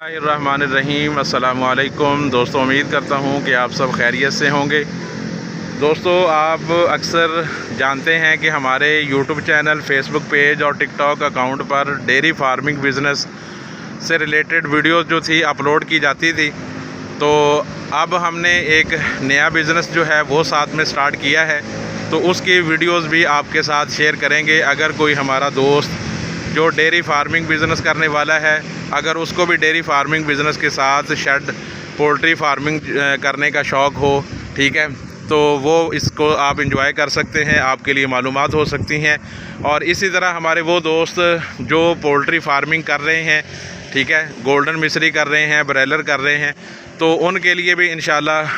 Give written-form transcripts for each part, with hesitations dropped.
बिस्मिल्लाहिर्रहमानिर्रहीम। अस्सलामुअलैकुम दोस्तों, उम्मीद करता हूँ कि आप सब खैरियत से होंगे। दोस्तों, आप अक्सर जानते हैं कि हमारे यूट्यूब चैनल, फेसबुक पेज और टिकटॉक अकाउंट पर डेयरी फार्मिंग बिज़नेस से रिलेटेड वीडियोस जो थी अपलोड की जाती थी। तो अब हमने एक नया बिज़नेस जो है वो साथ में स्टार्ट किया है, तो उसकी वीडियोस भी आपके साथ शेयर करेंगे। अगर कोई हमारा दोस्त जो डेयरी फार्मिंग बिज़नेस करने वाला है, अगर उसको भी डेयरी फार्मिंग बिज़नेस के साथ शेड पोल्ट्री फार्मिंग करने का शौक़ हो, ठीक है, तो वो इसको आप इंजॉय कर सकते हैं, आपके लिए मालूमात हो सकती हैं। और इसी तरह हमारे वो दोस्त जो पोल्ट्री फार्मिंग कर रहे हैं, ठीक है, गोल्डन मिसरी कर रहे हैं, ब्रॉयलर कर रहे हैं, तो उनके लिए भी इंशाल्लाह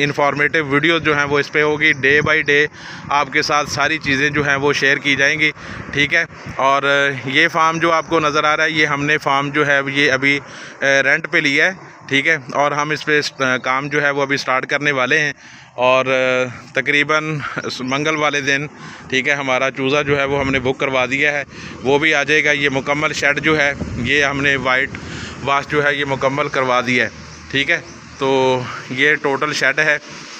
इंफॉर्मेटिव वीडियो जो हैं वो इस पे होगी। डे बाय डे आपके साथ सारी चीज़ें जो हैं वो शेयर की जाएंगी, ठीक है। और ये फार्म जो आपको नज़र आ रहा है, ये हमने फार्म जो है ये अभी रेंट पे लिया है, ठीक है। और हम इस पे काम जो है वो अभी स्टार्ट करने वाले हैं। और तकरीबन मंगल वाले दिन, ठीक है, हमारा चूज़ा जो है वो हमने बुक करवा दिया है, वो भी आ जाएगा। ये मुकम्मल शेड जो है ये हमने वाइट वाश जो है ये मुकम्मल करवा दिया है, ठीक है। तो ये टोटल शेड है,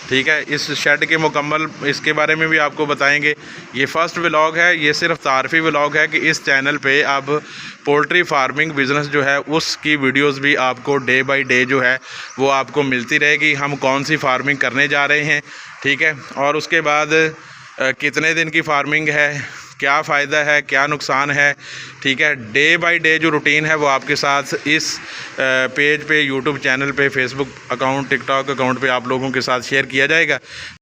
ठीक है। इस शेड के मुकम्मल इसके बारे में भी आपको बताएंगे। ये फ़र्स्ट व्लॉग है, ये सिर्फ तारफ़ी व्लॉग है कि इस चैनल पे अब पोल्ट्री फार्मिंग बिज़नेस जो है उसकी वीडियोस भी आपको डे बाय डे जो है वो आपको मिलती रहेगी। हम कौन सी फार्मिंग करने जा रहे हैं, ठीक है, और उसके बाद कितने दिन की फार्मिंग है, क्या फ़ायदा है, क्या नुकसान है, ठीक है। डे बाय डे जो रूटीन है वो आपके साथ इस पेज पे, यूट्यूब चैनल पे, फेसबुक अकाउंट, टिकटॉक अकाउंट पे आप लोगों के साथ शेयर किया जाएगा।